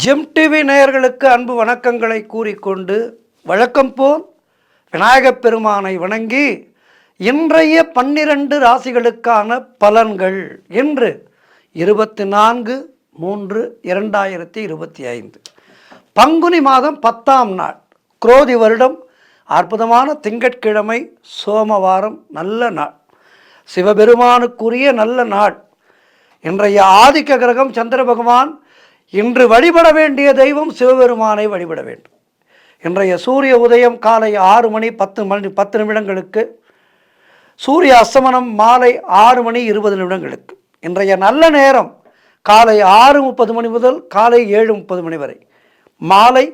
GeM TV நேயர்களுக்கு அன்பு வணக்கங்களை கூறிக்கொண்டு வழக்கம் போல் விநாயகப் பெருமானை வணங்கி இன்றைய 12 ராசிகளுக்கான பலன்கள் இன்று 24/3/2025 பங்குனி மாதம் 10ஆம் நாள் குரோதி வருடம் அற்புதமான திங்கட்கிழமை சோமவாரம் நல்ல நாள், சிவபெருமானுக்குரிய நல்ல நாள். இன்றைய ஆதிக்க கிரகம் சந்திர பகவான். இன்று வழிபட வேண்டிய தெய்வம் சிவபெருமானை வழிபட வேண்டும். இன்றைய சூரிய உதயம் காலை 6:10 சூரிய அஸ்தமனம் மாலை 6:20 இன்றைய நல்ல நேரம் காலை 6:30 முதல் காலை 7:30 வரை, மாலை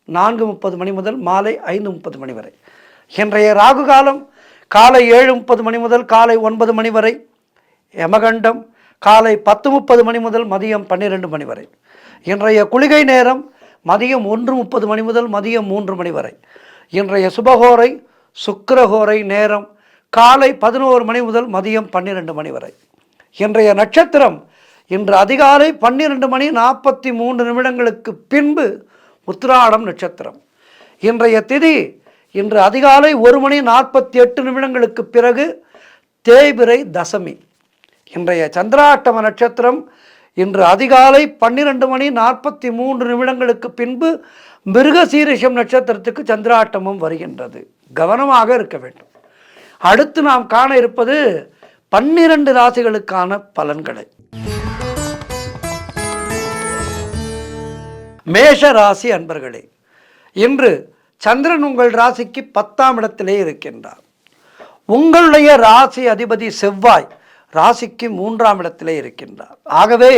4:30 முதல் மாலை 5:30 வரை. இன்றைய ராகு காலம் காலை 7:30 முதல் காலை 9 வரை, யமகண்டம் காலை 10:30 முதல் மதியம் 12 வரை. இன்றைய குளிகை நேரம் மதியம் 1:30 முதல் மதியம் 3 வரை. இன்றைய சுபகோரை சுக்கிரஹோரை நேரம் காலை 11 முதல் மதியம் 12 வரை. இன்றைய நட்சத்திரம் இன்று அதிகாலை 12:43 பின்பு உத்திராடம் நட்சத்திரம். இன்றைய திதி இன்று அதிகாலை 1:48 பிறகு தேய்பிறை தசமி. இன்றைய சந்திராஷ்டம நட்சத்திரம் இன்று அதிகாலை 12:43 பின்பு மிருகசீரிஷம் நட்சத்திரத்துக்கு சந்திராஷ்டமம் வருகின்றது. கவனமாக இருக்க வேண்டும். அடுத்து நாம் காண இருப்பது 12 ராசிகளுக்கான பலன்களை. மேஷ ராசி அன்பர்களே, இன்று சந்திரன் உங்கள் ராசிக்கு 10ஆம் இடத்திலே இருக்கின்றார். உங்களுடைய ராசி அதிபதி செவ்வாய் ராசிக்கு 3ஆம் இடத்திலே இருக்கின்றார். ஆகவே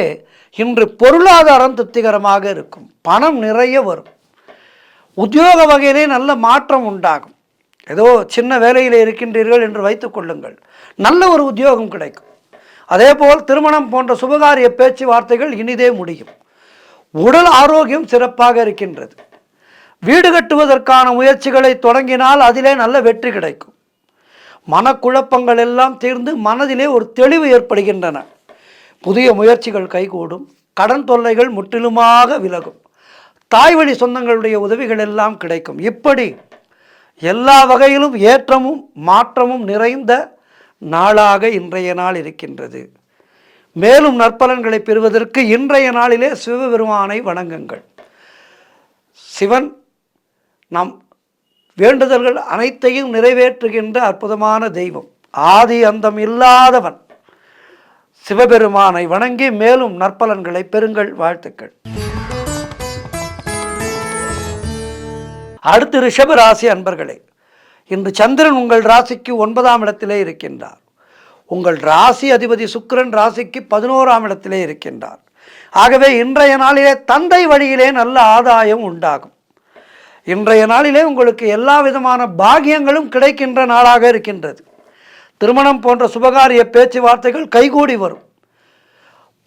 இன்று பொருளாதாரம் திருப்திகரமாக இருக்கும், பணம் நிறைய வரும், உத்தியோக வகையிலே நல்ல மாற்றம் உண்டாகும். ஏதோ சின்ன வேலையில் இருக்கின்றீர்கள் என்று வைத்துக் கொள்ளுங்கள், நல்ல ஒரு உத்தியோகம் கிடைக்கும். அதேபோல் திருமணம் போன்ற சுபகாரிய பேச்சுவார்த்தைகள் இனிதே முடியும். உடல் ஆரோக்கியம் சிறப்பாக இருக்கின்றது. வீடு கட்டுவதற்கான முயற்சிகளை தொடங்கினால் அதிலே நல்ல வெற்றி கிடைக்கும். மனக்குழப்பங்கள் எல்லாம் தீர்ந்து மனதிலே ஒரு தெளிவு ஏற்படுகின்றன. புதிய முயற்சிகள் கைகூடும். கடன் தொல்லைகள் முற்றிலுமாக விலகும். தாய்வழி சொந்தங்களுடைய உதவிகள் எல்லாம் கிடைக்கும். இப்படி எல்லா வகையிலும் ஏற்றமும் மாற்றமும் நிறைந்த நாளாக இன்றைய நாள் இருக்கின்றது. மேலும் நற்பலன்களை பெறுவதற்கு இன்றைய நாளிலே சிவபெருமானை வணங்குங்கள். சிவன் நம் வேண்டுதல்கள் அனைத்தையும் நிறைவேற்றுகின்ற அற்புதமான தெய்வம், ஆதி அந்தம் இல்லாதவன். சிவபெருமானை வணங்கி மேலும் நற்பலன்களை பெறுங்கள். வாழ்த்துக்கள். அடுத்து ரிஷப ராசி அன்பர்களே, இன்று சந்திரன் உங்கள் ராசிக்கு 9ஆம் இடத்திலே இருக்கின்றார். உங்கள் ராசி அதிபதி சுக்கிரன் ராசிக்கு 11ஆம் இடத்திலே இருக்கின்றார். ஆகவே இன்றைய நாளிலே தந்தை வழியிலே நல்ல ஆதாயம் உண்டாகும். இன்றைய நாளிலே உங்களுக்கு எல்லா விதமான பாக்கியங்களும் கிடைக்கின்ற நாளாக இருக்கின்றது. திருமணம் போன்ற சுபகாரிய பேச்சுவார்த்தைகள் கைகூடி வரும்.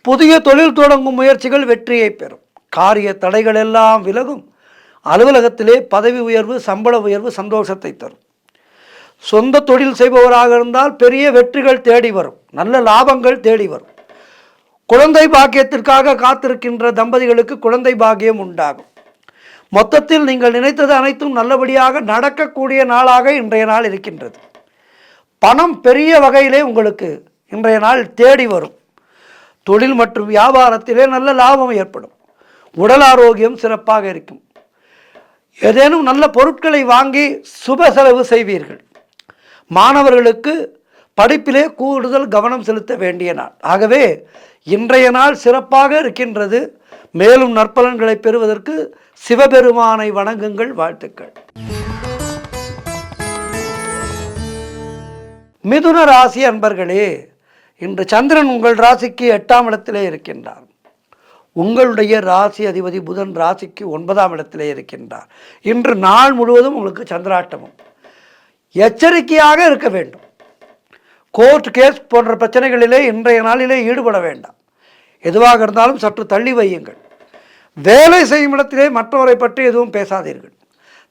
புதிய தொழில் தொடங்கும் முயற்சிகள் வெற்றியை பெறும். காரிய தடைகள் எல்லாம் விலகும். அலுவலகத்திலே பதவி உயர்வு, சம்பள உயர்வு சந்தோஷத்தை தரும். சொந்த தொழில் செய்பவராக இருந்தால் பெரிய வெற்றிகள் தேடி வரும், நல்ல லாபங்கள் தேடி வரும். குழந்தை பாக்கியத்திற்காக காத்திருக்கின்ற தம்பதிகளுக்கு குழந்தை பாக்கியம் உண்டாகும். மொத்தத்தில் நீங்கள் நினைத்தது அனைத்தும் நல்லபடியாக நடக்கக்கூடிய நாளாக இன்றைய நாள் இருக்கின்றது. பணம் பெரிய வகையிலே உங்களுக்கு இன்றைய நாள் தேடி வரும். தொழில் மற்றும் வியாபாரத்திலே நல்ல லாபம் ஏற்படும். உடல் ஆரோக்கியம் சிறப்பாக இருக்கும். ஏதேனும் நல்ல பொருட்களை வாங்கி சுப செலவு செய்வீர்கள். மாணவர்களுக்கு படிப்பிலே கூடுதல் கவனம் செலுத்த வேண்டிய நாள். ஆகவே இன்றைய நாள் சிறப்பாக இருக்கின்றது. மேலும் நற்பலன்களை பெறுவதற்கு சிவபெருமானை வணங்குங்கள். வாழ்த்துக்கள். மிதுன ராசி அன்பர்களே, இன்று சந்திரன் உங்கள் ராசிக்கு 8ஆம் இடத்திலே இருக்கின்றார். உங்களுடைய ராசி அதிபதி புதன் ராசிக்கு 9ஆம் இடத்திலே இருக்கின்றார். இன்று நாள் முழுவதும் உங்களுக்கு சந்திராஷ்டமம். எச்சரிக்கையாக இருக்க வேண்டும். கோர்ட் கேஸ் போன்ற பிரச்சனைகளிலே இன்றைய நாளிலே ஈடுபட வேண்டாம். எதுவாக இருந்தாலும் சற்று தள்ளி வையுங்கள். வேலை செய்யும் இடத்திலே மற்றவரை பற்றி எதுவும் பேசாதீர்கள்.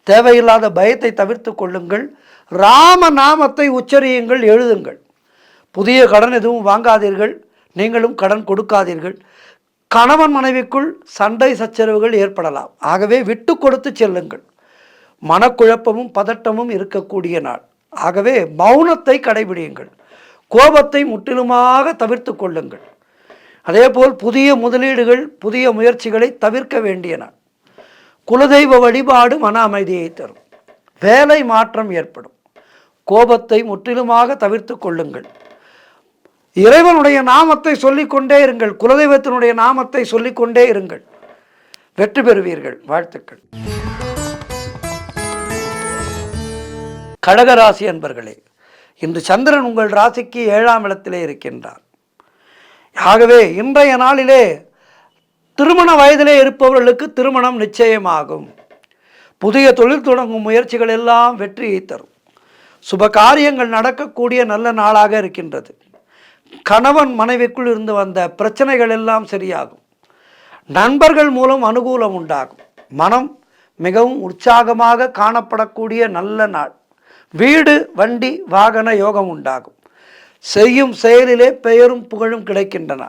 தேவையில்லாத பயத்தை தவிர்த்து கொள்ளுங்கள். ராம நாமத்தை உச்சரியுங்கள், எழுதுங்கள். புதிய கடன் எதுவும் வாங்காதீர்கள். நீங்களும் கடன் கொடுக்காதீர்கள். கணவன் மனைவிக்குள் சண்டை சச்சரவுகள் ஏற்படலாம். ஆகவே விட்டு கொடுத்து செல்லுங்கள். மனக்குழப்பமும் பதட்டமும் இருக்கக்கூடிய நாள். ஆகவே மௌனத்தை கடைபிடியுங்கள். கோபத்தை முற்றிலுமாக தவிர்த்து கொள்ளுங்கள். அதேபோல் புதிய முதலீடுகள், புதிய முயற்சிகளை தவிர்க்க வேண்டிய நாள். குலதெய்வ வழிபாடு மன அமைதியை தரும். வேலை மாற்றம் ஏற்படும். கோபத்தை முற்றிலுமாக தவிர்த்து கொள்ளுங்கள். இறைவனுடைய நாமத்தை சொல்லிக்கொண்டே இருங்கள். குலதெய்வத்தினுடைய நாமத்தை சொல்லிக்கொண்டே இருங்கள். வெற்றி பெறுவீர்கள். வாழ்த்துக்கள். கடகராசி அன்பர்களே, இன்று சந்திரன் உங்கள் ராசிக்கு 7ஆம் இடத்திலே இருக்கின்றார். ஆகவே இன்றைய நாளிலே திருமண வயதிலே இருப்பவர்களுக்கு திருமணம் நிச்சயமாகும். புதிய தொழில் தொடங்கும் முயற்சிகள் எல்லாம் வெற்றியை தரும். சுப காரியங்கள் நடக்கக்கூடிய நல்ல நாளாக இருக்கின்றது. கணவன் மனைவிக்குள் இருந்து வந்த பிரச்சனைகள் எல்லாம் சரியாகும். நண்பர்கள் மூலம் அனுகூலம் உண்டாகும். மனம் மிகவும் உற்சாகமாக காணப்படக்கூடிய நல்ல நாள். வீடு, வண்டி, வாகன யோகம் உண்டாகும். செய்யும் செயலிலே பெயரும் புகழும் கிடைக்கின்றன.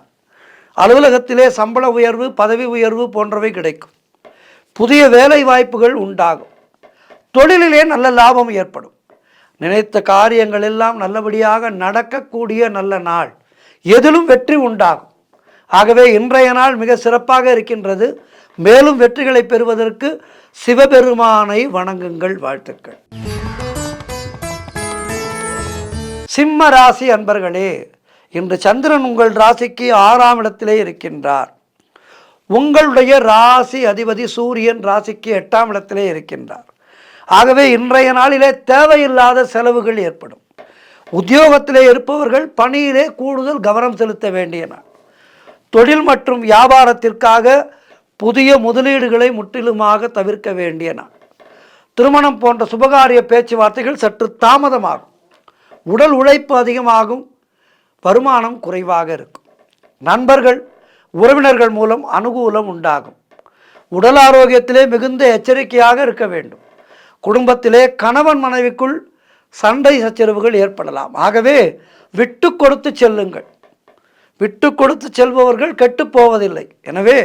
அலுவலகத்திலே சம்பள உயர்வு, பதவி உயர்வு போன்றவை கிடைக்கும். புதிய வேலை வாய்ப்புகள் உண்டாகும். தொழிலிலே நல்ல லாபம் ஏற்படும். நினைத்த காரியங்கள் எல்லாம் நல்லபடியாக நடக்கக்கூடிய நல்ல நாள். எதிலும் வெற்றி உண்டாகும். ஆகவே இன்றைய நாள் மிக சிறப்பாக இருக்கின்றது. மேலும் வெற்றிகளை பெறுவதற்கு சிவபெருமானை வணங்குங்கள். வாழ்த்துக்கள். சிம்ம ராசி அன்பர்களே, இன்று சந்திரன் உங்கள் ராசிக்கு 6ஆம் இடத்திலே இருக்கின்றார். உங்களுடைய ராசி அதிபதி சூரியன் ராசிக்கு 8ஆம் இடத்திலே இருக்கின்றார். ஆகவே இன்றைய நாளிலே தேவையில்லாத செலவுகள் ஏற்படும். உத்தியோகத்திலே இருப்பவர்கள் பணியிலே கூடுதல் கவனம் செலுத்த வேண்டிய நாள். தொழில் மற்றும் வியாபாரத்திற்காக புதிய முதலீடுகளை முற்றிலுமாக தவிர்க்க வேண்டிய நாள். திருமணம் போன்ற சுபகாரிய பேச்சுவார்த்தைகள் சற்று தாமதமாகும். உடல் உழைப்பு அதிகமாகும். வருமானம் குறைவாக இருக்கும். நண்பர்கள், உறவினர்கள் மூலம் அனுகூலம் உண்டாகும். உடல் ஆரோக்கியத்திலே மிகுந்த எச்சரிக்கையாக இருக்க வேண்டும். குடும்பத்திலே கணவன் மனைவிக்குள் சண்டை சச்சரவுகள் ஏற்படலாம். ஆகவே விட்டு கொடுத்து செல்லுங்கள். விட்டு கொடுத்து செல்பவர்கள் கெட்டு போவதில்லை. எனவே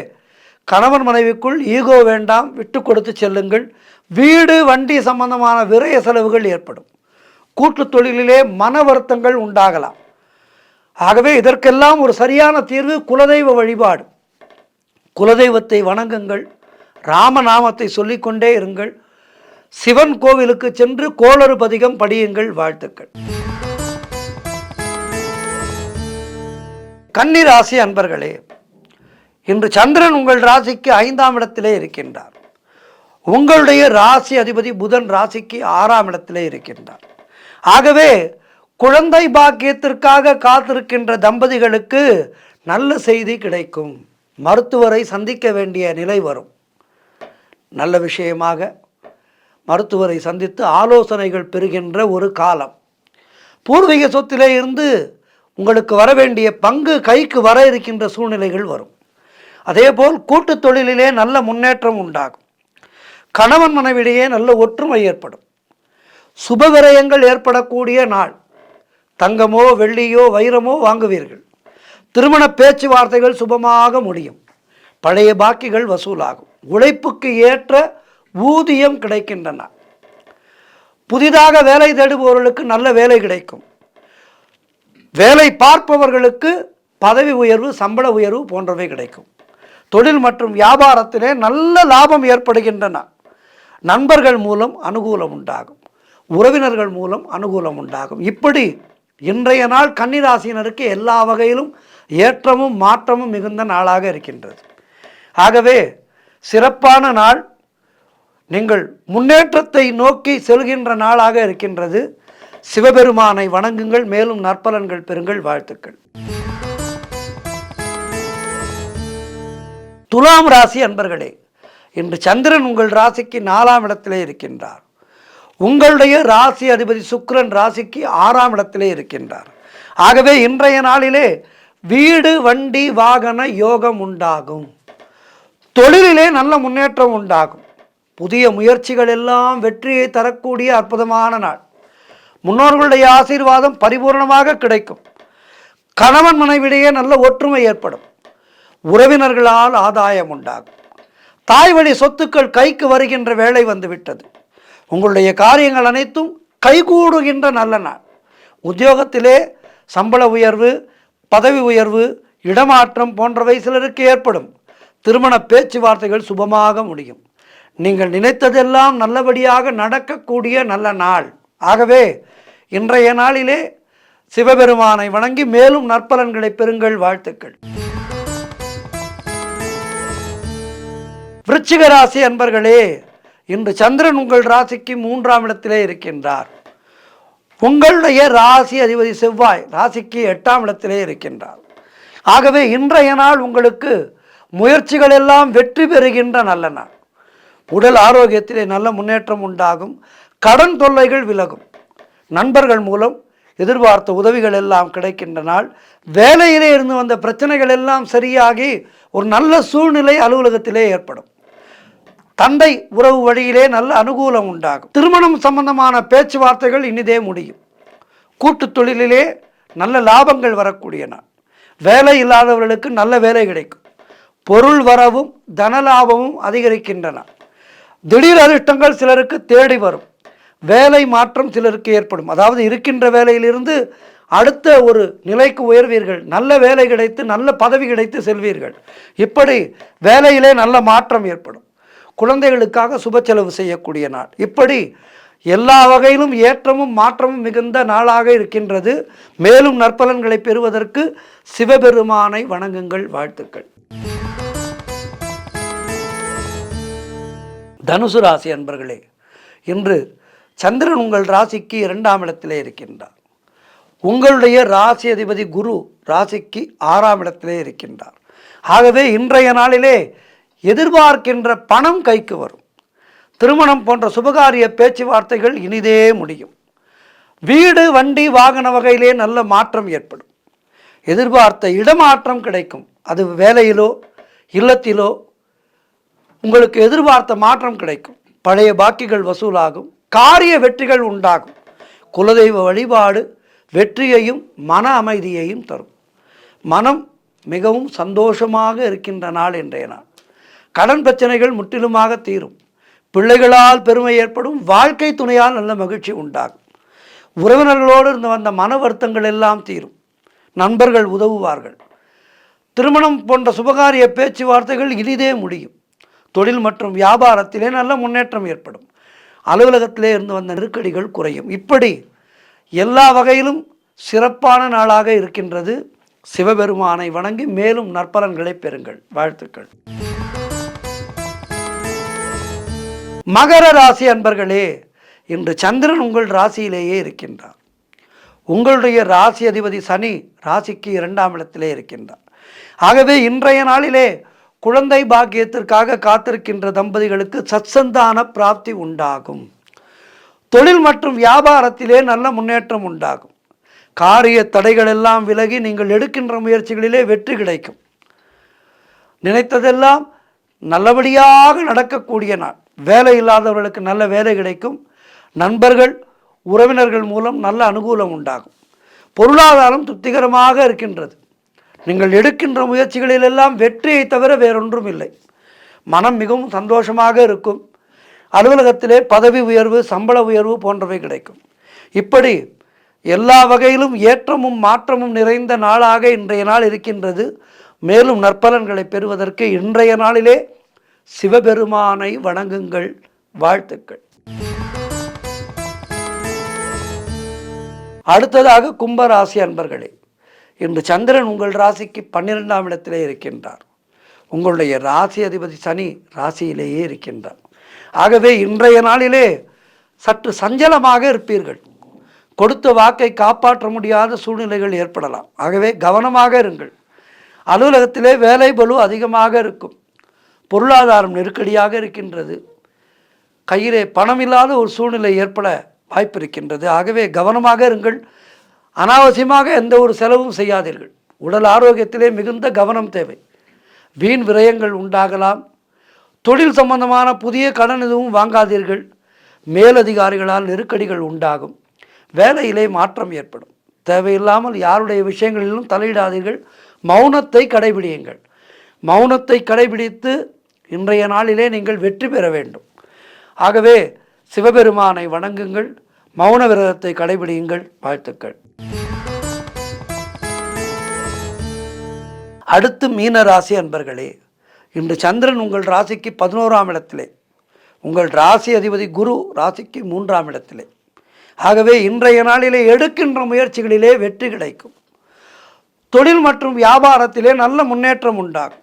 கணவன் மனைவிக்குள் ஈகோ வேண்டாம். விட்டு கொடுத்து செல்லுங்கள். வீடு, வண்டி சம்பந்தமான விரய செலவுகள் ஏற்படும். கூட்டு தொழிலிலே மன வருத்தங்கள் உண்டாகலாம். ஆகவே இதற்கெல்லாம் ஒரு சரியான தீர்வு குலதெய்வ வழிபாடு. குலதெய்வத்தை வணங்குங்கள். ராமநாமத்தை சொல்லிக்கொண்டே இருங்கள். சிவன் கோவிலுக்கு சென்று கோளறு பதிகம் படியுங்கள். வாழ்த்துக்கள். கன்னி ராசி அன்பர்களே, இன்று சந்திரன் உங்கள் ராசிக்கு 5ஆம் இடத்திலே இருக்கின்றார். உங்களுடைய ராசி அதிபதி புதன் ராசிக்கு 6ஆம் இடத்திலே இருக்கின்றார். ஆகவே குழந்தை பாக்கியத்திற்காக காத்திருக்கின்ற தம்பதிகளுக்கு நல்ல செய்தி கிடைக்கும். மருத்துவரை சந்திக்க வேண்டிய நிலை வரும். நல்ல விஷயமாக மருத்துவரை சந்தித்து ஆலோசனைகள் பெறுகின்ற ஒரு காலம். பூர்வீக சொத்திலே இருந்து உங்களுக்கு வர வேண்டிய பங்கு கைக்கு வர இருக்கின்ற சூழ்நிலைகள் வரும். அதேபோல் கூட்டு தொழிலிலே நல்ல முன்னேற்றம் உண்டாகும். கணவன் மனைவிடையே நல்ல ஒற்றுமை ஏற்படும். சுபவிரயங்கள் ஏற்படக்கூடிய நாள். தங்கமோ வெள்ளியோ வைரமோ வாங்குவீர்கள். திருமண பேச்சுவார்த்தைகள் சுபமாக முடியும். பழைய பாக்கிகள் வசூலாகும். உழைப்புக்கு ஏற்ற ஊதியம் கிடைக்கின்றன. புதிதாக வேலை தேடுபவர்களுக்கு நல்ல வேலை கிடைக்கும். வேலை பார்ப்பவர்களுக்கு பதவி உயர்வு, சம்பள உயர்வு போன்றவை கிடைக்கும். தொழில் மற்றும் வியாபாரத்திலே நல்ல லாபம் ஏற்படுகின்றன. நண்பர்கள் மூலம் அனுகூலம் உண்டாகும். உறவினர்கள் மூலம் அனுகூலம் உண்டாகும். இப்படி இன்றைய நாள் கன்னிராசியினருக்கு எல்லா வகையிலும் ஏற்றமும் மாற்றமும் மிகுந்த நாளாக இருக்கின்றது. ஆகவே சிறப்பான நாள். நீங்கள் முன்னேற்றத்தை நோக்கி செல்கின்ற நாளாக இருக்கின்றது. சிவபெருமானை வணங்குங்கள். மேலும் நற்பலன்கள் பெறுங்கள். வாழ்த்துக்கள். துலாம் ராசி அன்பர்களே, இன்று சந்திரன் உங்கள் ராசிக்கு 4ஆம் இடத்திலே இருக்கின்றார். உங்களுடைய ராசி அதிபதி சுக்கிரன் ராசிக்கு 6ஆம் இடத்திலே இருக்கின்றார். ஆகவே இன்றைய நாளிலே வீடு, வண்டி, வாகன யோகம் உண்டாகும். தொழிலிலே நல்ல முன்னேற்றம் உண்டாகும். புதிய முயற்சிகள் எல்லாம் வெற்றியை தரக்கூடிய அற்புதமான நாள். முன்னோர்களுடைய ஆசீர்வாதம் பரிபூர்ணமாக கிடைக்கும். கணவன் மனைவிடையே நல்ல ஒற்றுமை ஏற்படும். உறவினர்களால் ஆதாயம் உண்டாகும். தாய் வழி சொத்துக்கள் கைக்கு வருகின்ற வேலை வந்துவிட்டது. உங்களுடைய காரியங்கள் அனைத்தும் கைகூடுகின்ற நல்ல நாள். உத்தியோகத்திலே சம்பள உயர்வு, பதவி உயர்வு, இடமாற்றம் போன்றவை சிலருக்கு ஏற்படும். திருமண பேச்சுவார்த்தைகள் சுபமாக முடியும். நீங்கள் நினைத்ததெல்லாம் நல்லபடியாக நடக்கக்கூடிய நல்ல நாள். ஆகவே இன்றைய நாளிலே சிவபெருமானை வணங்கி மேலும் நற்பலன்களை பெறுங்கள். வாழ்த்துக்கள். விருச்சிக ராசி அன்பர்களே, இன்று சந்திரன் உங்கள் ராசிக்கு 3ஆம் இடத்திலே இருக்கின்றார். உங்களுடைய ராசி அதிபதி செவ்வாய் ராசிக்கு 8ஆம் இடத்திலே இருக்கின்றார். ஆகவே இன்றைய நாள் உங்களுக்கு முயற்சிகள் எல்லாம் வெற்றி பெறுகின்ற நல்ல நாள். உடல் ஆரோக்கியத்திலே நல்ல முன்னேற்றம் உண்டாகும். கடன் தொல்லைகள் விலகும். நண்பர்கள் மூலம் எதிர்பார்த்த உதவிகள் எல்லாம் கிடைக்கின்ற நாள். வேலையிலே இருந்து வந்த பிரச்சனைகள் எல்லாம் சரியாகி ஒரு நல்ல சூழ்நிலை அலுவலகத்திலே ஏற்படும். தந்தை உறவு வழியிலே நல்ல அனுகூலம் உண்டாகும். திருமணம் சம்பந்தமான பேச்சுவார்த்தைகள் இனிதே முடியும். கூட்டு தொழிலிலே நல்ல லாபங்கள் வரக்கூடிய நாள். வேலை இல்லாதவர்களுக்கு நல்ல வேலை கிடைக்கும். பொருள் வரவும் தனலாபமும் அதிகரிக்கின்றன. திடீர் அதிர்ஷ்டங்கள் சிலருக்கு தேடி வரும். வேலை மாற்றம் சிலருக்கு ஏற்படும். அதாவது இருக்கின்ற வேலையிலிருந்து அடுத்த ஒரு நிலைக்கு உயர்வீர்கள். நல்ல வேலை கிடைத்து நல்ல பதவி கிடைத்து செல்வீர்கள். இப்படி வேலையிலே நல்ல மாற்றம் ஏற்படும். குழந்தைகளுக்காக சுப செலவு செய்யக்கூடிய நாள். இப்படி எல்லா வகையிலும் ஏற்றமும் மாற்றமும் மிகுந்த நாளாக இருக்கின்றது. மேலும் நற்பலன்களை பெறுவதற்கு சிவபெருமானை வணங்குங்கள். வாழ்த்துக்கள். தனுசு ராசி அன்பர்களே, இன்று சந்திரன் உங்கள் ராசிக்கு 2ஆம் இடத்திலே இருக்கின்றார். உங்களுடைய ராசி அதிபதி குரு ராசிக்கு 6ஆம் இடத்திலே இருக்கின்றார். ஆகவே இன்றைய நாளிலே எதிர்பார்க்கின்ற பணம் கைக்கு வரும். திருமணம் போன்ற சுபகாரிய பேச்சுவார்த்தைகள் இனிதே முடியும். வீடு, வண்டி, வாகன வகையிலே நல்ல மாற்றம் ஏற்படும். எதிர்பார்த்த இடமாற்றம் கிடைக்கும். அது வேலையிலோ இல்லத்திலோ உங்களுக்கு எதிர்பார்த்த மாற்றம் கிடைக்கும். பழைய பாக்கிகள் வசூலாகும். காரிய வெற்றிகள் உண்டாகும். குலதெய்வ வழிபாடு வெற்றியையும் மன அமைதியையும் தரும். மனம் மிகவும் சந்தோஷமாக இருக்கின்ற நாள் இன்றைய நாள். கடன் பிரச்சனைகள் முற்றிலுமாக தீரும். பிள்ளைகளால் பெருமை ஏற்படும். வாழ்க்கை துணையால் நல்ல மகிழ்ச்சி உண்டாகும். உறவினர்களோடு இருந்து வந்த மன வருத்தங்கள் எல்லாம் தீரும். நண்பர்கள் உதவுவார்கள். திருமணம் போன்ற சுபகாரிய பேச்சுவார்த்தைகள் இனிதே முடியும். தொழில் மற்றும் வியாபாரத்திலே நல்ல முன்னேற்றம் ஏற்படும். அலுவலகத்திலே இருந்து வந்த நெருக்கடிகள் குறையும். இப்படி எல்லா வகையிலும் சிறப்பான நாளாக இருக்கின்றது. சிவபெருமானை வணங்கி மேலும் நற்பலன்களை பெறுங்கள். வாழ்த்துக்கள். மகர ராசி அன்பர்களே, இன்று சந்திரன் உங்கள் ராசியிலேயே இருக்கின்றார். உங்களுடைய ராசி அதிபதி சனி ராசிக்கு 2ஆம் இடத்திலே இருக்கின்றார். ஆகவே இன்றைய நாளிலே குழந்தை பாக்கியத்திற்காக காத்திருக்கின்ற தம்பதிகளுக்கு சத்சந்தான பிராப்தி உண்டாகும். தொழில் மற்றும் வியாபாரத்திலே நல்ல முன்னேற்றம் உண்டாகும். காரிய தடைகள் எல்லாம் விலகி நீங்கள் எடுக்கின்ற முயற்சிகளிலே வெற்றி கிடைக்கும். நினைத்ததெல்லாம் நல்லபடியாக நடக்கக்கூடிய நாள். வேலை இல்லாதவர்களுக்கு நல்ல வேலை கிடைக்கும். நண்பர்கள் உறவினர்கள் மூலம் நல்ல அனுகூலம் உண்டாகும். பொருளாதாரம் திருப்திகரமாக இருக்கின்றது. நீங்கள் எடுக்கின்ற முயற்சிகளிலெல்லாம் வெற்றியை தவிர வேறொன்றும் இல்லை. மனம் மிகவும் சந்தோஷமாக இருக்கும். அலுவலகத்திலே பதவி உயர்வு, சம்பள உயர்வு போன்றவை கிடைக்கும். இப்படி எல்லா வகையிலும் ஏற்றமும் மாற்றமும் நிறைந்த நாளாக இன்றைய நாள் இருக்கின்றது. மேலும் நற்பலன்களை பெறுவதற்கு இன்றைய நாளிலே சிவபெருமானை வணங்குங்கள். வாழ்த்துக்கள். அடுத்ததாக கும்பராசி அன்பர்களே, இன்று சந்திரன் உங்கள் ராசிக்கு 12ஆம் இடத்திலே இருக்கின்றார். உங்களுடைய ராசி அதிபதி சனி ராசியிலேயே இருக்கின்றார். ஆகவே இன்றைய நாளிலே சற்று சஞ்சலமாக இருப்பீர்கள். கொடுத்த வாக்கை காப்பாற்ற முடியாத சூழ்நிலைகள் ஏற்படலாம். ஆகவே கவனமாக இருங்கள். அலுவலகத்திலே வேலை பளு அதிகமாக இருக்கும். பொருளாதாரம் நெருக்கடியாக இருக்கின்றது. கையிலே பணம் இல்லாத ஒரு சூழ்நிலை ஏற்பட வாய்ப்பு இருக்கின்றது. ஆகவே கவனமாக இருங்கள். அனாவசியமாக எந்த ஒரு செலவும் செய்யாதீர்கள். உடல் ஆரோக்கியத்திலே மிகுந்த கவனம் தேவை. வீண் விரயங்கள் உண்டாகலாம். தொழில் சம்பந்தமான புதிய கடன் எதுவும் வாங்காதீர்கள். மேலதிகாரிகளால் நெருக்கடிகள் உண்டாகும். வேலையிலே மாற்றம் ஏற்படும். தேவையில்லாமல் யாருடைய விஷயங்களிலும் தலையிடாதீர்கள். மௌனத்தை கடைபிடியுங்கள். மௌனத்தை கடைபிடித்து இன்றைய நாளிலே நீங்கள் வெற்றி பெற வேண்டும். ஆகவே சிவபெருமானை வணங்குங்கள், மௌன விரதத்தை கடைபிடியுங்கள். வாழ்த்துக்கள். அடுத்து மீன ராசி அன்பர்களே, இன்று சந்திரன் உங்கள் ராசிக்கு 11ஆம் இடத்திலே, உங்கள் ராசி அதிபதி குரு ராசிக்கு 3ஆம் இடத்திலே. ஆகவே இன்றைய நாளிலே எடுக்கின்ற முயற்சிகளிலே வெற்றி கிடைக்கும். தொழில் மற்றும் வியாபாரத்திலே நல்ல முன்னேற்றம் உண்டாகும்.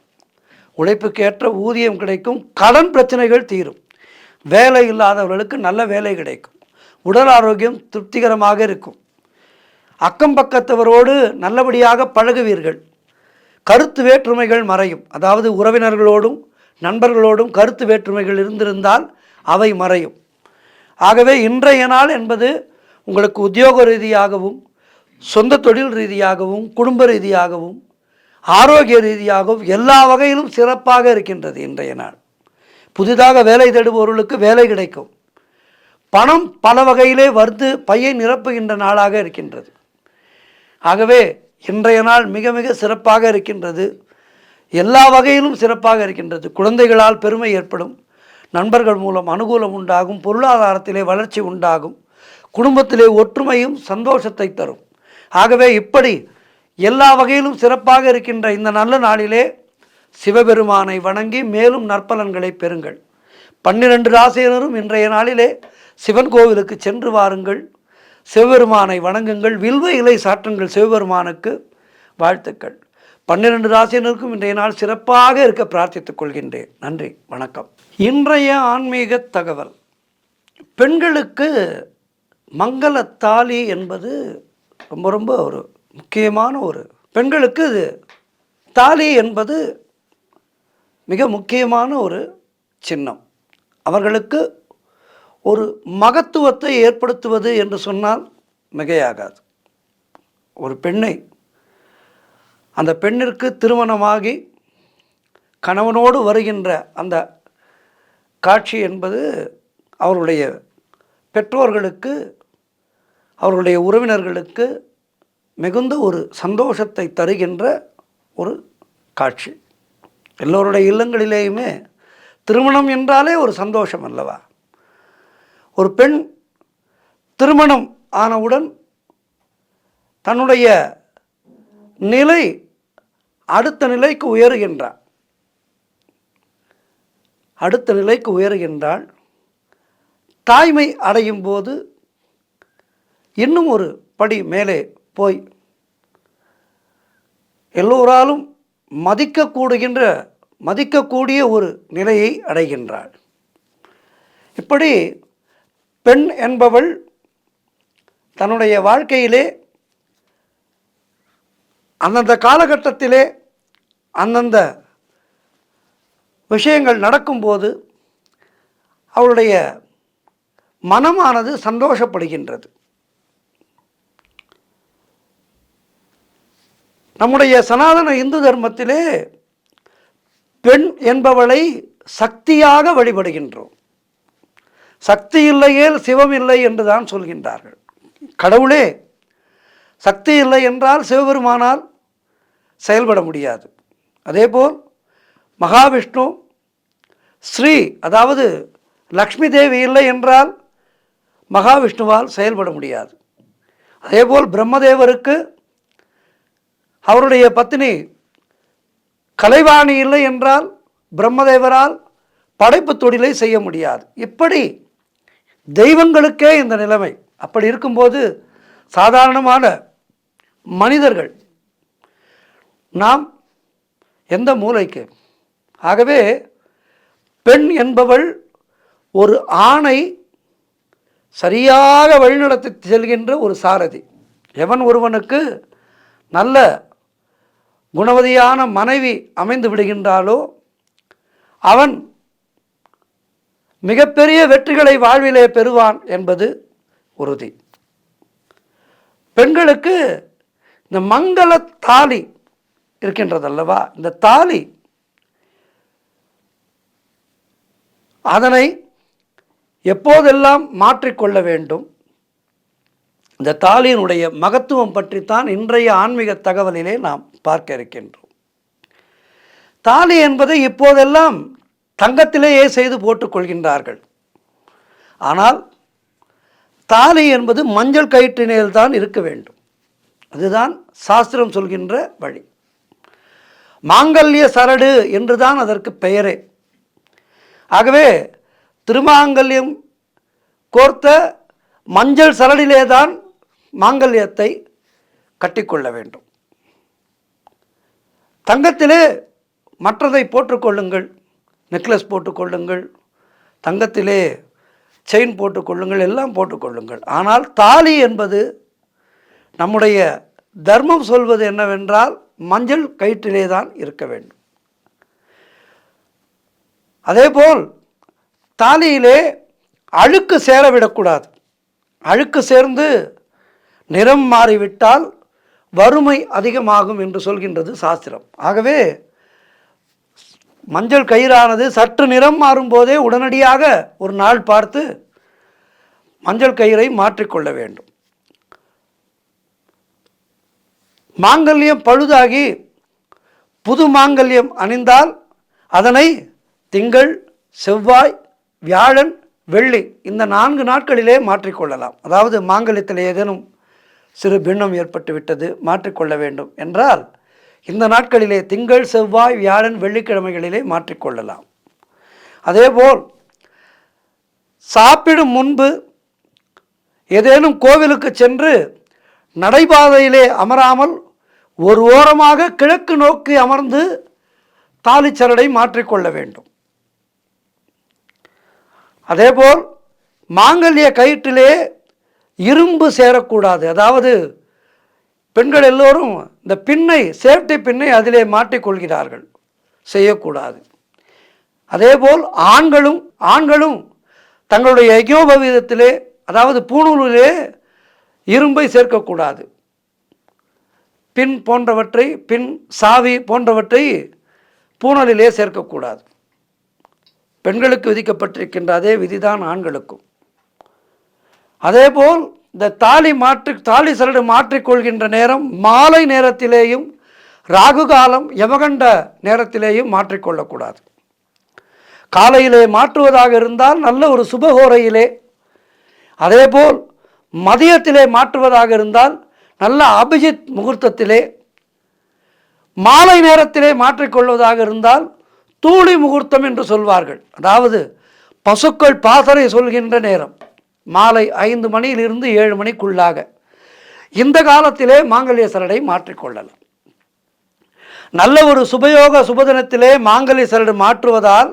உழைப்புக்கேற்ற ஊதியம் கிடைக்கும். கடன் பிரச்சனைகள் தீரும். வேலை இல்லாதவர்களுக்கு நல்ல வேலை கிடைக்கும். உடல் ஆரோக்கியம் திருப்திகரமாக இருக்கும். அக்கம் பக்கத்தவரோடு நல்லபடியாக பழகுவீர்கள். கருத்து வேற்றுமைகள் மறையும். அதாவது உறவினர்களோடும் நண்பர்களோடும் கருத்து வேற்றுமைகள் இருந்திருந்தால் அவை மறையும். ஆகவே இன்றைய நாள் என்பது உங்களுக்கு உத்தியோக ரீதியாகவும் சொந்த தொழில் ரீதியாகவும் குடும்ப ரீதியாகவும் ஆரோக்கிய ரீதியாகவும் எல்லா வகையிலும் சிறப்பாக இருக்கின்றது. இன்றைய நாள் புதிதாக வேலை தேடுபவர்களுக்கு வேலை கிடைக்கும். பணம் பல வகையிலே வந்து பையை நிரப்புகின்ற நாளாக இருக்கின்றது. ஆகவே இன்றைய நாள் மிக மிக சிறப்பாக இருக்கின்றது. எல்லா வகையிலும் சிறப்பாக இருக்கின்றது. குழந்தைகளால் பெருமை ஏற்படும். நண்பர்கள் மூலம் அனுகூலம் உண்டாகும். பொருளாதாரத்திலே வளர்ச்சி உண்டாகும். குடும்பத்திலே ஒற்றுமையும் சந்தோஷத்தை தரும். ஆகவே இப்படி எல்லா வகையிலும் சிறப்பாக இருக்கின்ற இந்த நல்ல நாளிலே சிவபெருமானை வணங்கி மேலும் நற்பலன்களை பெறுங்கள். 12 ராசியினரும் இன்றைய நாளிலே சிவன் கோவிலுக்கு சென்று வாருங்கள். சிவபெருமானை வணங்குங்கள். வில்வ இலை சாற்றுங்கள் சிவபெருமானுக்கு. வாழ்த்துக்கள். 12 ராசியினருக்கும் இன்றைய நாள் சிறப்பாக இருக்க பிரார்த்தித்துக் கொள்கின்றேன். நன்றி, வணக்கம். இன்றைய ஆன்மீக தகவல். பெண்களுக்கு மங்களத்தாலி என்பது ரொம்ப ரொம்ப ஒரு முக்கியமான பெண்களுக்கு இது தாலி என்பது மிக முக்கியமான ஒரு சின்னம். அவர்களுக்கு ஒரு மகத்துவத்தை ஏற்படுத்துவது என்று சொன்னால் மிகையாகாது. ஒரு பெண்ணை, அந்த பெண்ணிற்கு திருமணமாகி கணவனோடு வருகின்ற அந்த காட்சி என்பது அவருடைய பெற்றோர்களுக்கு, அவர்களுடைய உறவினர்களுக்கு மிகுந்த ஒரு சந்தோஷத்தை தருகின்ற ஒரு காட்சி. எல்லோருடைய இல்லங்களிலேயுமே திருமணம் என்றாலே ஒரு சந்தோஷம் அல்லவா? ஒரு பெண் திருமணம் ஆனவுடன் தன்னுடைய நிலை அடுத்த நிலைக்கு உயருகின்றாள். அடுத்த நிலைக்கு உயருகின்றாள். தாய்மை அடையும் போது இன்னும் ஒரு படி மேலே போய் எல்லோராலும் மதிக்கக்கூடிய ஒரு நிலையை அடைகின்றாள். இப்படி பெண் என்பவள் தன்னுடைய வாழ்க்கையிலே அந்தந்த காலகட்டத்திலே அந்தந்த விஷயங்கள் நடக்கும்போது அவளுடைய மனமானது சந்தோஷப்படுகின்றது. நம்முடைய சனாதன இந்து தர்மத்திலே பெண் என்பவளை சக்தியாக வழிபடுகின்றோம். சக்தி இல்லையேல் சிவம் இல்லை என்று தான் சொல்கின்றார்கள். கடவுளே சக்தி இல்லை என்றால் சிவபெருமானால் செயல்பட முடியாது. அதேபோல் மகாவிஷ்ணு ஸ்ரீ, அதாவது லக்ஷ்மி தேவி இல்லை என்றால் மகாவிஷ்ணுவால் செயல்பட முடியாது. அதேபோல் பிரம்மதேவருக்கு அவருடைய பத்தினி கலைவாணி இல்லை என்றால் பிரம்மதேவரால் படைப்பு தொழிலை செய்ய முடியாது. இப்படி தெய்வங்களுக்கே இந்த நிலைமை. அப்படி இருக்கும்போது சாதாரணமான மனிதர்கள் நாம் எந்த மூலைக்கு? ஆகவே பெண் என்பவள் ஒரு ஆணை சரியாக வழிநடத்தி செல்கின்ற ஒரு சாரதி. எவன் ஒருவனுக்கு நல்ல குணவதியான மனைவி அமைந்து விடுகின்றாலோ அவன் மிகப்பெரிய வெற்றிகளை வாழ்விலே பெறுவான் என்பது உறுதி. பெண்களுக்கு இந்த மங்கள தாலி இருக்கின்றதல்லவா, இந்த தாலி அதனை எப்போதெல்லாம் மாற்றிக்கொள்ள வேண்டும், இந்த தாலியினுடைய மகத்துவம் பற்றித்தான் இன்றைய ஆன்மீக தகவலிலே நாம் பார்க்க இருக்கின்றோம். தாலி என்பதை இப்போதெல்லாம் தங்கத்திலேயே செய்து போட்டுக்கொள்கின்றார்கள். ஆனால் தாலி என்பது மஞ்சள் கயிற்றினில் தான் இருக்க வேண்டும். அதுதான் சாஸ்திரம் சொல்கின்ற வழி. மாங்கல்ய சரடு என்றுதான் அதற்கு பெயரே. ஆகவே திருமாங்கல்யம் கோர்த்த மஞ்சள் சரடிலே தான் மாங்கல்யத்தை கட்டிக்கொள்ள வேண்டும். தங்கத்திலே மற்றதை போட்டுக்கொள்ளுங்கள், நெக்லஸ் போட்டுக்கொள்ளுங்கள், தங்கத்திலே செயின் போட்டுக்கொள்ளுங்கள், எல்லாம் போட்டுக்கொள்ளுங்கள். ஆனால் தாலி என்பது நம்முடைய தர்மம் சொல்வது என்னவென்றால் மஞ்சள் கயிற்றிலே தான் இருக்க வேண்டும். அதேபோல் தாலியிலே அழுக்கு சேரவிடக்கூடாது. அழுக்கு சேர்ந்து நிறம் மாறிவிட்டால் வறுமை அதிகமாகும் என்று சொல்கின்றது சாஸ்திரம். ஆகவே மஞ்சள் கயிறானது சற்று நிறம் மாறும்போதே உடனடியாக ஒரு நாள் பார்த்து மஞ்சள் கயிறை மாற்றிக்கொள்ள வேண்டும். மாங்கல்யம் பழுதாகி புது மாங்கல்யம் அணிந்தால் அதனை திங்கள், செவ்வாய், வியாழன், வெள்ளி இந்த 4 நாட்களிலே மாற்றிக்கொள்ளலாம். அதாவது மாங்கல்யத்தில் ஏதேனும் சிறு பின்னம் ஏற்பட்டு விட்டது, மாற்றிக்கொள்ள வேண்டும் என்றால் இந்த நாட்களிலே திங்கள், செவ்வாய், வியாழன், வெள்ளிக்கிழமைகளிலே மாற்றிக்கொள்ளலாம். அதேபோல் சாப்பிடும் முன்பு ஏதேனும் கோவிலுக்கு சென்று நடைபாதையிலே அமராமல் ஒரு ஓரமாக கிழக்கு நோக்கி அமர்ந்து தாலிச்சரடை மாற்றிக்கொள்ள வேண்டும். அதேபோல் மாங்கல்ய கயிற்றிலே இரும்பு சேரக்கூடாது. அதாவது பெண்கள் எல்லோரும் இந்த பின்னை, சேஃப்டி பின்னை அதிலே மாட்டிக்கொள்கிறார்கள், செய்யக்கூடாது. அதேபோல் ஆண்களும் தங்களுடைய யஜ்ஞோபவீதத்திலே, அதாவது பூணூலிலே இரும்பை சேர்க்கக்கூடாது. பின் போன்றவற்றை, பின் சாவி போன்றவற்றை பூணலிலே சேர்க்கக்கூடாது. பெண்களுக்கு விதிக்கப்பட்டிருக்கின்ற அதே விதிதான் ஆண்களுக்கும். அதேபோல் இந்த தாலி சரடு மாற்றிக்கொள்கின்ற நேரம் மாலை நேரத்திலேயும் ராகு காலம் யமகண்ட நேரத்திலேயும் மாற்றிக்கொள்ளக்கூடாது. காலையிலே மாற்றுவதாக இருந்தால் நல்ல ஒரு சுபகோரையிலே, அதேபோல் மதியத்திலே மாற்றுவதாக இருந்தால் நல்ல அபிஜித் முகூர்த்தத்திலே, மாலை நேரத்திலே மாற்றிக்கொள்வதாக இருந்தால் தூளி முகூர்த்தம் என்று சொல்வார்கள். அதாவது பசுக்கள் பாசறை சொல்கின்ற நேரம் மாலை 5 மணியிலிருந்து 7 மணிக்குள்ளாக இந்த காலத்திலே மாங்கல்ய சரடை மாற்றிக்கொள்ளலாம். நல்ல ஒரு சுபயோக சுபதினத்திலே மாங்கல்ய சரடு மாற்றுவதால்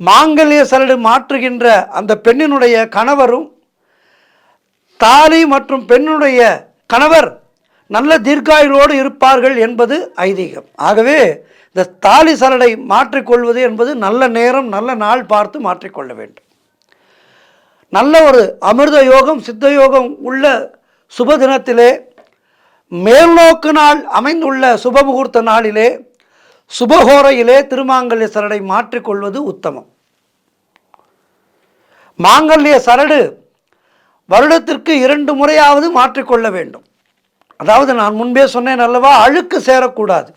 மாங்கல்ய சரடு மாற்றுகின்ற அந்த பெண்ணினுடைய கணவரும் தாலி மற்றும் பெண்ணுடைய கணவர் நல்ல தீர்க்காயுளோடு இருப்பார்கள் என்பது ஐதீகம். ஆகவே இந்த தாலி சரடை மாற்றிக்கொள்வது என்பது நல்ல நேரம், நல்ல நாள் பார்த்து மாற்றிக்கொள்ள வேண்டும். நல்ல ஒரு அமிர்த யோகம், சித்த யோகம் உள்ள சுப தினத்திலே, மேல்நோக்கு நாள் அமைந்துள்ள சுபமுகூர்த்த நாளிலே, சுபஹோரையிலே திருமாங்கல்ய சரடை மாற்றிக்கொள்வது உத்தமம். மாங்கல்ய சரடு வருடத்திற்கு 2 முறையாவது மாற்றிக்கொள்ள வேண்டும். அதாவது நான் முன்பே சொன்னேன் அல்லவா, அழுக்கு சேரக்கூடாது.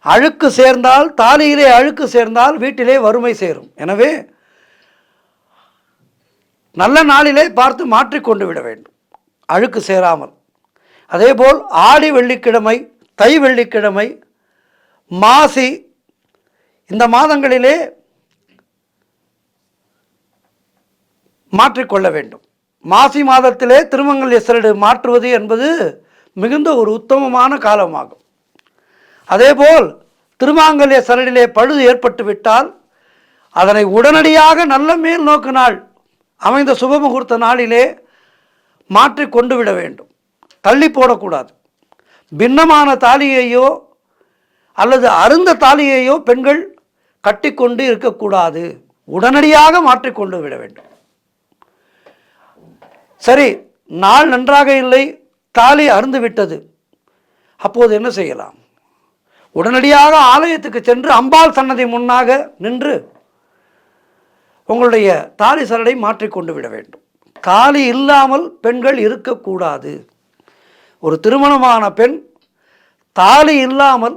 அழுக்கு சேர்ந்தால், தாலியிலே அழுக்கு சேர்ந்தால் வீட்டிலே வறுமை சேரும். எனவே நல்ல நாளிலே பார்த்து மாற்றிக்கொண்டு விட வேண்டும், அழுக்கு சேராமல். அதேபோல் ஆடி வெள்ளிக்கிழமை, தை வெள்ளிக்கிழமை, மாசி இந்த மாதங்களிலே மாற்றிக்கொள்ள வேண்டும். மாசி மாதத்திலே திருமங்கல்ய சரடு மாற்றுவது என்பது மிகுந்த ஒரு உத்தமமான காலமாகும். அதேபோல் திருமாங்கல்ய சரடிலே பழுது ஏற்பட்டுவிட்டால் அதனை உடனடியாக நல்ல மேல் நோக்கு நாள் அமைந்த சுபமுகூர்த்த நாளிலே மாற்றி கொண்டு விட வேண்டும், தள்ளி போடக்கூடாது. பின்னமான தாலியையோ அல்லது அருந்த தாலியையோ பெண்கள் கட்டிக்கொண்டு இருக்கக்கூடாது, உடனடியாக மாற்றிக்கொண்டு விட வேண்டும். சரி, நாள் நன்றாக இல்லை, தாலி அருந்து விட்டது, அப்போது என்ன செய்யலாம்? உடனடியாக ஆலயத்துக்கு சென்று அம்பாள் சன்னதி முன்னாக நின்று உங்களுடைய தாலி சரடை மாற்றிக்கொண்டு விட வேண்டும். தாலி இல்லாமல் பெண்கள் இருக்கக்கூடாது. ஒரு திருமணமான பெண் தாலி இல்லாமல்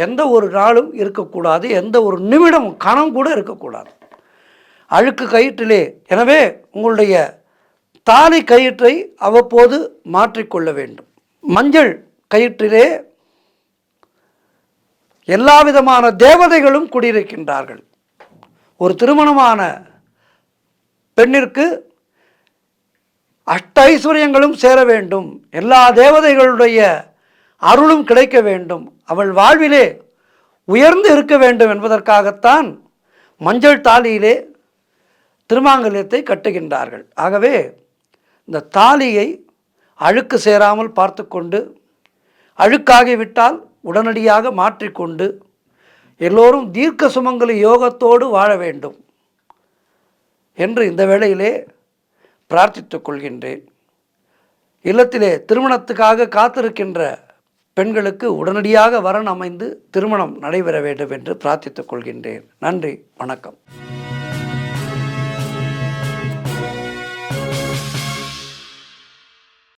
எந்த ஒரு நாளும் இருக்கக்கூடாது, எந்த ஒரு நிமிடம் கணம் கூட இருக்கக்கூடாது அழுக்கு கயிற்றிலே. எனவே உங்களுடைய தாலி கயிற்றை அவ்வப்போது மாற்றிக்கொள்ள வேண்டும். மஞ்சள் கயிற்றிலே எல்லா விதமான தேவதைகளும் குடியிருக்கின்றார்கள். ஒரு திருமணமான பெண்ணிற்கு அஷ்ட ஐஸ்வர்யங்களும் சேர வேண்டும், எல்லா தேவதைகளுடைய அருளும் கிடைக்க வேண்டும், அவள் வாழ்விலே உயர்ந்து இருக்க வேண்டும் என்பதற்காகத்தான் மஞ்சள் தாலியிலே திருமாங்கல்யத்தை கட்டுகின்றார்கள். ஆகவே இந்த தாலியை அழுக்கு சேராமல் பார்த்து கொண்டு, அழுக்காகிவிட்டால் உடனடியாக மாற்றிக்கொண்டு எல்லோரும் தீர்க்க சுமங்கலி யோகத்தோடு வாழ வேண்டும் என்று இந்த வேளையிலே பிரார்த்தித்துக் கொள்கின்றேன். இல்லத்திலே திருமணத்துக்காக காத்திருக்கின்ற பெண்களுக்கு உடனடியாக வரன் அமைந்து திருமணம் நடைபெற வேண்டும் என்று பிரார்த்தித்துக் கொள்கின்றேன். நன்றி, வணக்கம்.